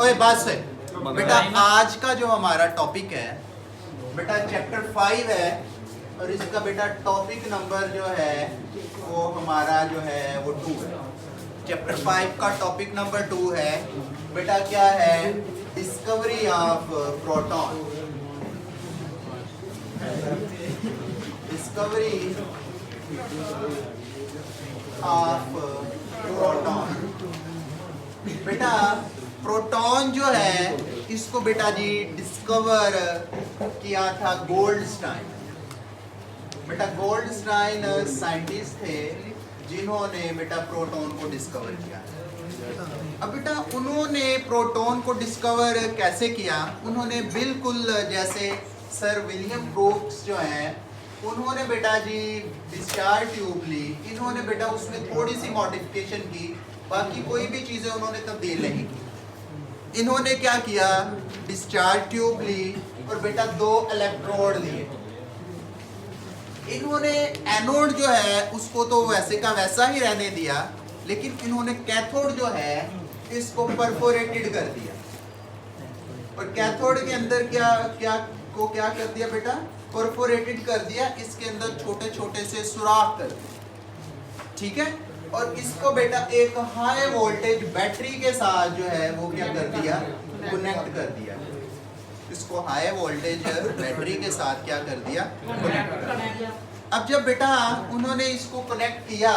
ओए बस बेटा, आज का जो हमारा टॉपिक है बेटा चैप्टर 5 है और इसका बेटा टॉपिक नंबर जो है वो हमारा जो है वो 2 है। चैप्टर 5 का टॉपिक नंबर 2 है बेटा, क्या है? Discovery of proton. Discovery of proton. बेटा प्रोटॉन जो है इसको बेटा जी डिस्कवर किया था गोल्डस्टाइन। बेटा गोल्डस्टाइन साइंटिस्ट थे जिन्होंने बेटा प्रोटॉन को डिस्कवर किया। अब बेटा उन्होंने प्रोटॉन को डिस्कवर कैसे किया? उन्होंने बिल्कुल जैसे सर विलियम ब्रूक्स जो हैं उन्होंने बेटा जी डिस्चार्ज ट्यूब ली, इन्होंने बेटा उसमें थोड़ी सी मॉडिफिकेशन की, बाकी कोई भी चीजें उन्होंने तब्दील नहीं की। इन्होंने क्या किया? डिस्चार्ज ट्यूब ली और बेटा 2 इलेक्ट्रोड लिए। इन्होंने एनोड जो है उसको तो वैसे का वैसा ही रहने दिया, लेकिन इन्होंने कैथोड जो है इसको परफोरेटेड कर दिया। और कैथोड के अंदर क्या कर दिया बेटा? परफोरेटेड कर दिया, इसके अंदर छोटे छोटे से सुराख कर दिए, ठीक है। और इसको बेटा एक हाई वोल्टेज बैटरी के साथ जो है वो क्या कर दिया? कनेक्ट कर दिया। इसको हाई वोल्टेज बैटरी के साथ क्या कर दिया? कनेक्ट कर दिया। अब जब बेटा उन्होंने इसको कनेक्ट किया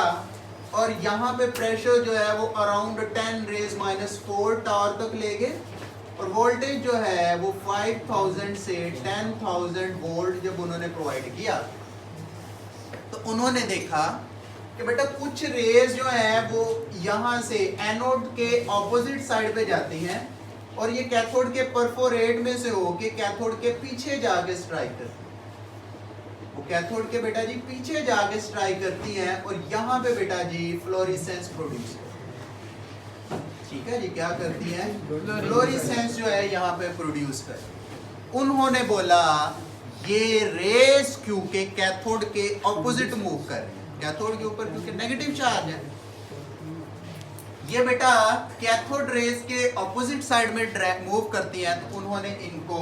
और यहाँ पे प्रेशर जो है वो अराउंड 10⁻⁻⁴ टावर तक ले गए और वोल्टेज जो है वो 5000 से 10,000 वोल्ट जब उन्होंने प्रोवाइड किया तो उन्होंने देखा कि बेटा कुछ रेज जो है वो यहाँ से एनोड के ऑपोजिट साइड पे जाती हैं और ये कैथोड के परफोरेट में से होके कैथोड के पीछे जाके स्ट्राइक करती है। वो कैथोड के बेटा जी पीछे जाके स्ट्राइक करती हैं और यहाँ पे बेटा जी फ्लोरेसेंस प्रोड्यूस करती है। ठीक है जी, क्या करती है? फ्लोरेसेंस जो है यहाँ पे प्रोड्यूस करती। उन्होंने बोला ये रेस क्योंकि कैथोड के ऑपोजिट मूव कर रही है, कैथोड के ऊपर क्योंकि नेगेटिव चार्ज है, ये बेटा कैथोड रेस के ऑपोजिट साइड में मूव करती हैं, तो उन्होंने इनको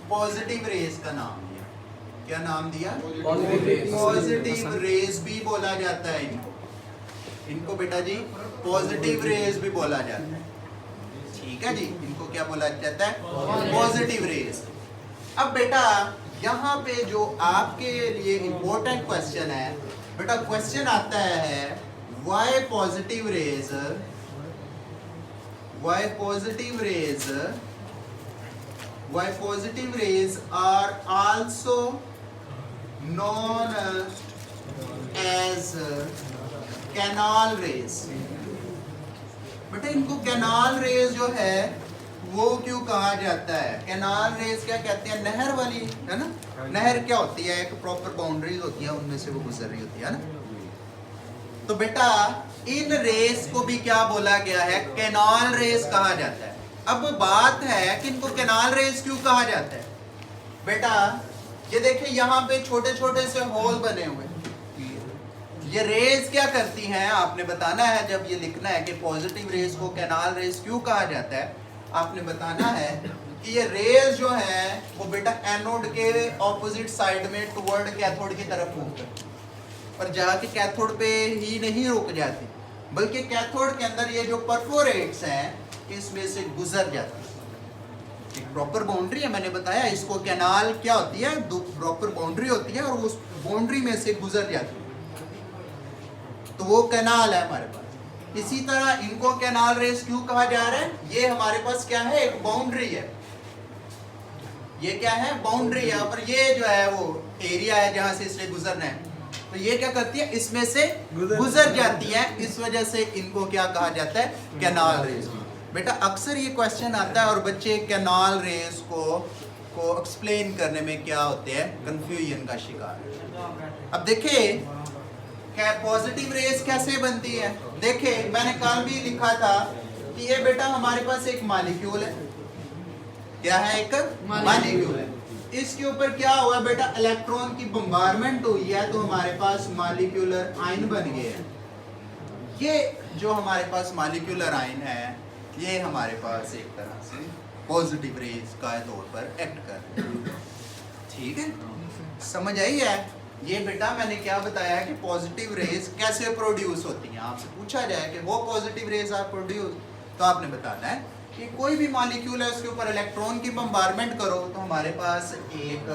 पॉजिटिव रेस का नाम दिया। क्या नाम दिया? पॉजिटिव रेस भी बोला जाता है इनको बेटा जी पॉजिटिव रेस भी बोला जाता है। ठीक है जी, इनको क्या बोला जाता है? Positive race. अब बेटा यहाँ पे जो आपके लिए इंपॉर्टेंट क्वेश्चन है बेटा, क्वेश्चन आता है why positive rays are also known as canal rays। बेटा इनको कैनाल रेज जो है वो क्यों कहा जाता है? कैनाल रेज क्या कहते हैं? नहर वाली, है ना? नहर क्या होती है? एक प्रॉपर बाउंड्रीज होती है, उनमें से वो गुजर रही होती है ना। तो बेटा इन रेस को भी क्या बोला गया है? कैनाल रेस कहा जाता है। अब बात है कि इनको कैनाल रेस क्यों कहा जाता है? बेटा ये देखिए यहाँ पे छोटे छोटे से होल बने हुए, ये रेस क्या करती हैं आपने बताना है। जब ये लिखना है कि पॉजिटिव रेस को कैनाल रेस क्यों कहा जाता है, आपने बताना है कि ये रेज जो है वो बेटा एनोड के ऑपोजिट साइड में टुवर्ड कैथोड की तरफ मूव करती है और जाके कैथोड पे ही नहीं रुक जाती, बल्कि कैथोड के अंदर ये जो परफोरेट्स हैं इसमें से गुजर जाती है। एक प्रॉपर बाउंड्री है, मैंने बताया इसको कैनाल क्या होती है? प्रॉपर बाउंड्री होती है और उस बाउंड्री में से गुजर जाती है, तो वो कैनाल है हमारे पास। इसी तरह इनको कैनाल रेस क्यों कहा जा रहा है? ये हमारे पास क्या है? एक बाउंड्री है। ये क्या है? बाउंड्री है। और ये जो है वो एरिया है जहां से इसने गुजरना है, तो ये क्या करती है? इसमें से गुजर जाती है। इस वजह से इनको क्या कहा जाता है? Canal race. बेटा अक्सर ये क्वेश्चन आता है और बच्चे कैनाल रेस को एक्सप्लेन करने में क्या होते हैं? कंफ्यूजन का शिकार। अब देखिए क्या पॉजिटिव रेस कैसे बनती है? देखे मैंने कल भी लिखा था कि ये बेटा हमारे पास एक मॉलिक्यूल है। क्या है? एक मॉलिक्यूल है। इसके ऊपर क्या हुआ बेटा? इलेक्ट्रॉन की बम्बारमेंट हुई है, तो हमारे पास मॉलिक्यूलर आयन बन गए हैं। ये जो हमारे पास मॉलिक्यूलर आयन है ये हमारे पास एक तरह से पॉजिटिव रेज का तौर पर एक्ट कर रहे हैं। ठीक है, समझ आई है? ये बेटा मैंने क्या बताया कि पॉजिटिव रेज कैसे प्रोड्यूस होती हैं। आपसे पूछा जाए कि वो पॉजिटिव रेज आर प्रोड्यूस, तो आपने बताना है कि कोई भी मॉलिक्यूल है उसके ऊपर इलेक्ट्रॉन की बम्बारमेंट करो तो हमारे पास एक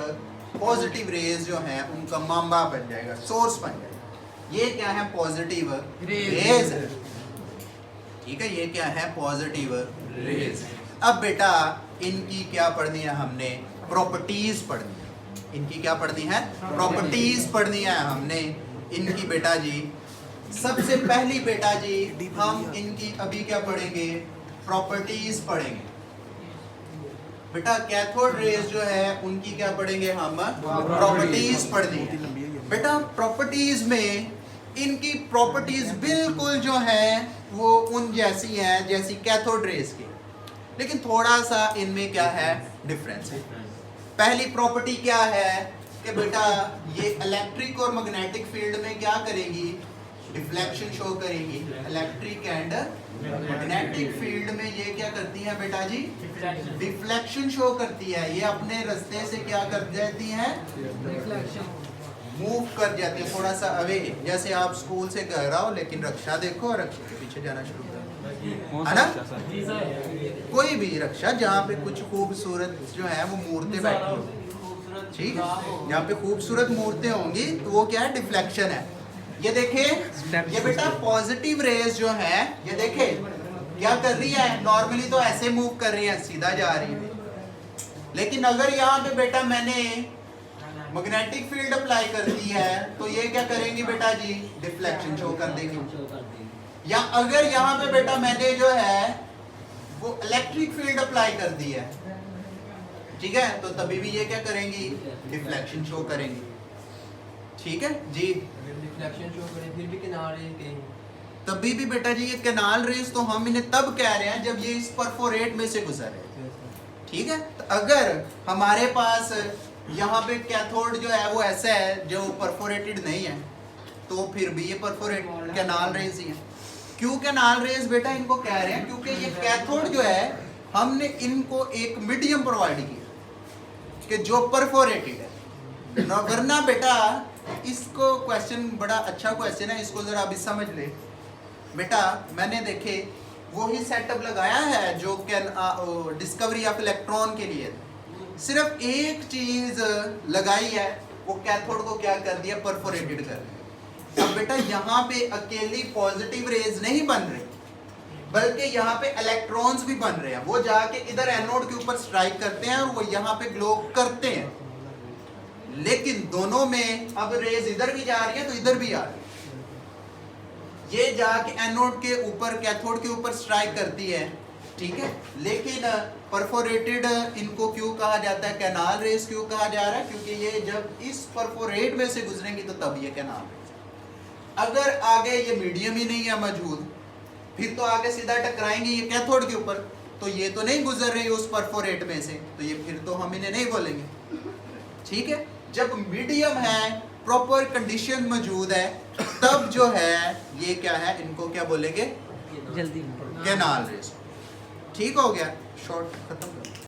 पॉजिटिव रेज जो है उनका मामा बन जाएगा, सोर्स बन जाएगा। ये क्या है? Positive raise. ठीक है, ये क्या है? Positive raise. अब बेटा इनकी क्या पढ़नी है हमने? प्रॉपर्टीज पढ़नी है। इनकी क्या पढ़नी है? प्रॉपर्टीज पढ़नी है हमने इनकी। बेटा जी सबसे पहली बेटा जी हम इनकी अभी क्या पढ़ेंगे? प्रॉपर्टीज पढ़ेंगे। बेटा कैथोड रेज जो है उनकी क्या पढ़ेंगे हम? प्रॉपर्टीज पढ़नी है। बेटा प्रॉपर्टीज में इनकी प्रॉपर्टीज बिल्कुल जो है वो उन जैसी हैं जैसी कैथोड रेज की, लेकिन थोड़ा सा इनमें क्या है? डिफरेंस है। पहली प्रॉपर्टी क्या है कि बेटा ये इलेक्ट्रिक और मैग्नेटिक फील्ड में क्या करेगी? डिफ्लेक्शन शो करेगी। इलेक्ट्रिक एंड मैग्नेटिक फील्ड में ये क्या करती है बेटा जी? डिफ्लेक्शन शो करती है। ये अपने रास्ते से क्या कर जाती है? मूव कर जाती है थोड़ा सा अवे। जैसे आप स्कूल से घर आओ लेकिन रक्षा देखो और रक्षा के पीछे जाना शुरू कर, है ना? कोई भी रक्षा जहाँ पे कुछ खूबसूरत जो है वो मूर्तें बैठी होंगी, ठीक है, जहाँ पे खूबसूरत मूर्तें होंगी तो वो क्या है? डिफ्लेक्शन है। ये देखे, ये बेटा पॉजिटिव रेज जो है ये देखे क्या कर रही है? नॉर्मली तो ऐसे मूव कर रही है, सीधा जा रही है, लेकिन अगर यहाँ पे बेटा मैंने मैग्नेटिक फील्ड अप्लाई कर दी है तो ये क्या करेंगी बेटा जी? डिफ्लेक्शन शो कर देंगी। या अगर यहाँ पे बेटा मैंने जो है वो इलेक्ट्रिक फील्ड अप्लाई कर दी है, ठीक है, तो तभी भी ये क्या करेंगी? डिफ्लेक्शन शो करेंगी। ठीक है जी, डिफ्लेक्शन शो करें फिर भी किनार रेज कहेंगे। तभी भी बेटा जी ये कैनाल रेज तो हम इन्हें तब कह रहे हैं जब ये इस परफोरेट में से गुजर रहे। ठीक है, तो अगर हमारे पास यहाँ पे कैथोड जो है वो ऐसा है जो परफोरेटेड नहीं है तो फिर भी ये परफोरेट कैनाल रेज ही है। क्यों कैनाल रेज बेटा इनको कह रहे हैं? क्योंकि ये कैथोड जो है हमने इनको एक मीडियम प्रोवाइड किया कि जो परफोरेटेड है। वरना बेटा इसको क्वेश्चन बड़ा अच्छा क्वेश्चन है, इसको जरा अभी समझ ले बेटा। मैंने देखे वही सेटअप लगाया है जो डिस्कवरी ऑफ इलेक्ट्रॉन के लिए सिर्फ एक चीज लगाई है, वो कैथोड को क्या कर दिया? परफोरेटेड कर दिया। अब बेटा यहाँ पे अकेली पॉजिटिव रेज नहीं बन रही बल्कि यहाँ पे इलेक्ट्रॉन्स भी बन रहे हैं। वो जाके इधर एनोड के ऊपर स्ट्राइक करते हैं और वो यहाँ पे ग्लो करते हैं, लेकिन दोनों में अब रेज इधर भी जा रही है तो इधर भी आ रही है। ये जाके एनोड के ऊपर कैथोड के ऊपर स्ट्राइक करती है, ठीक है, लेकिन परफोरेटेड इनको क्यों कहा जाता है? कैनाल रेज क्यों कहा जा रहा है? क्योंकि ये जब इस परफोरेट में से गुजरेंगी तो तब ये कैनाल रेज। अगर आगे ये मीडियम ही नहीं है मौजूद, फिर तो आगे सीधा टकराएंगे ये कैथोड के ऊपर, तो ये तो नहीं गुजर रही उस परफोरेट में से, तो ये फिर तो हम इन्हें नहीं बोलेंगे। ठीक है, जब मीडियम है, प्रॉपर कंडीशन मौजूद है, तब जो है ये क्या है? इनको क्या बोलेंगे? जल्दी कैनाल रेज। ठीक हो गया, शॉर्ट खत्म कर।